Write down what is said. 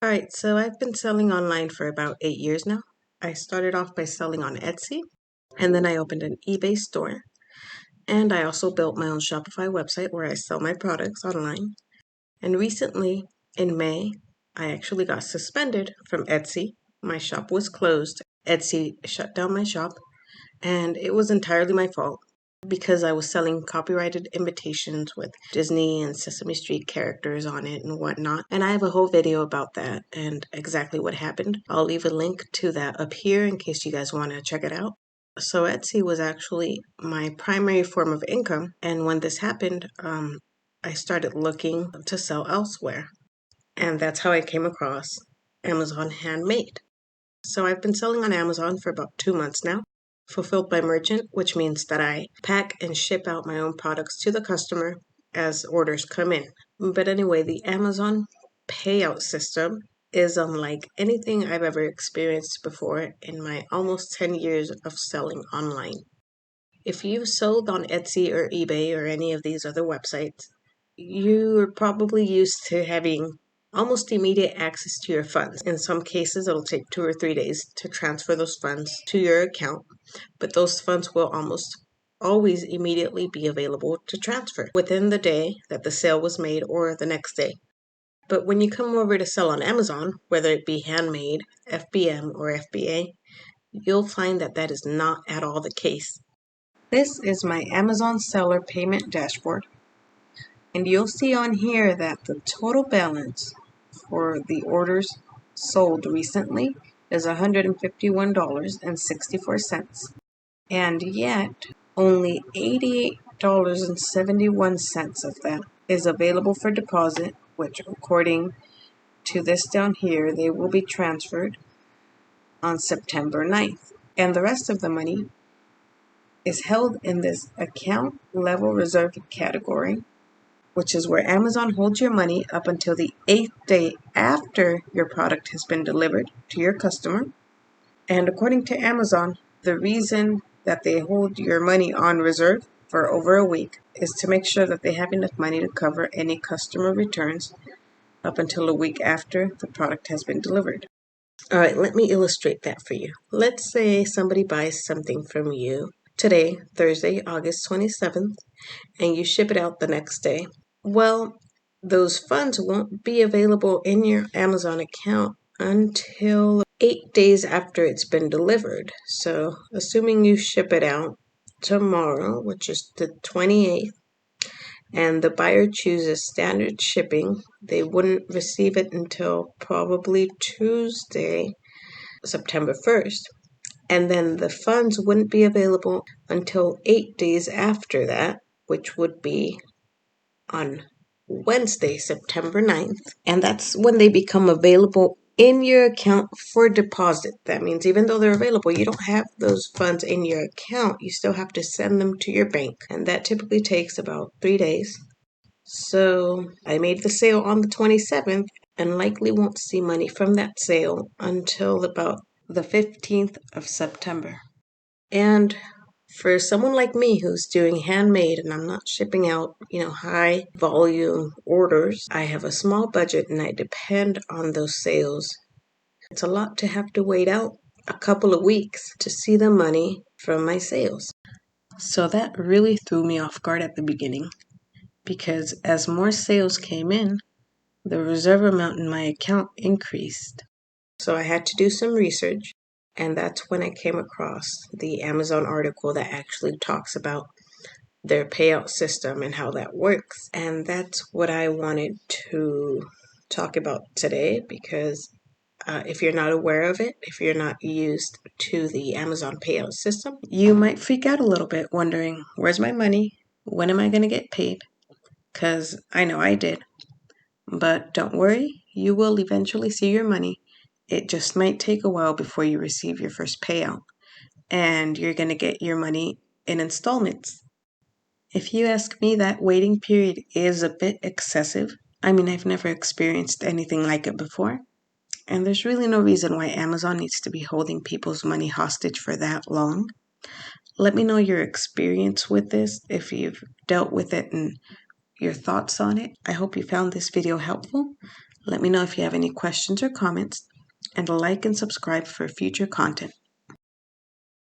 Alright, so I've been selling online for about 8 years now. I started off by selling on Etsy, and then I opened an eBay store. And I also built my own Shopify website where I sell my products online. And recently, in May, I actually got suspended from Etsy. My shop was closed. Etsy shut down my shop, and it was entirely my fault because I was selling copyrighted invitations with Disney and Sesame Street characters on it and whatnot. And I have a whole video about that and exactly what happened. I'll leave a link to that up here in case you guys want to check it out. So Etsy was actually my primary form of income. And when this happened, I started looking to sell elsewhere. And that's how I came across Amazon Handmade. So I've been selling on Amazon for about 2 months now. Fulfilled by merchant, which means that I pack and ship out my own products to the customer as orders come in. But anyway, the Amazon Payout System is unlike anything I've ever experienced before in my almost 10 years of selling online. If you've sold on Etsy or eBay or any of these other websites, you're probably used to having almost immediate access to your funds. In some cases, it'll take 2 or 3 days to transfer those funds to your account, but those funds will almost always immediately be available to transfer within the day that the sale was made or the next day. But when you come over to sell on Amazon, whether it be handmade, FBM, or FBA, you'll find that that is not at all the case. This is my Amazon seller payment dashboard. And you'll see on here that the total balance for the orders sold recently is $151.64. And yet, only $88.71 of that is available for deposit, which according to this down here, they will be transferred on September 9th. And the rest of the money is held in this account level reserve category, which is where Amazon holds your money up until the 8th day after your product has been delivered to your customer. And according to Amazon, the reason that they hold your money on reserve for over a week is to make sure that they have enough money to cover any customer returns up until a week after the product has been delivered. All right, let me illustrate that for you. Let's say somebody buys something from you today, Thursday, August 27th, and you ship it out the next day. Well, those funds won't be available in your Amazon account until 8 days after it's been delivered. So, assuming you ship it out tomorrow, which is the 28th, and the buyer chooses standard shipping, they wouldn't receive it until probably Tuesday, September 1st. And then the funds wouldn't be available until 8 days after that, which would be on Wednesday, September 9th. And that's when they become available in your account for deposit. That means even though they're available, you don't have those funds in your account. You still have to send them to your bank. And that typically takes about 3 days. So I made the sale on the 27th and likely won't see money from that sale until about the 15th of September. And for someone like me who's doing handmade and I'm not shipping out, high volume orders, I have a small budget and I depend on those sales. It's a lot to have to wait out a couple of weeks to see the money from my sales. So that really threw me off guard at the beginning because as more sales came in, the reserve amount in my account increased. So I had to do some research. And that's when I came across the Amazon article that actually talks about their payout system and how that works. And that's what I wanted to talk about today because if you're not aware of it, if you're not used to the Amazon payout system, you might freak out a little bit wondering, where's my money? When am I going to get paid? Because I know I did. But don't worry, you will eventually see your money. It just might take a while before you receive your first payout, and you're going to get your money in installments. If you ask me, that waiting period is a bit excessive. I mean, I've never experienced anything like it before, and there's really no reason why Amazon needs to be holding people's money hostage for that long. Let me know your experience with this, if you've dealt with it and your thoughts on it. I hope you found this video helpful. Let me know if you have any questions or comments, and like and subscribe for future content.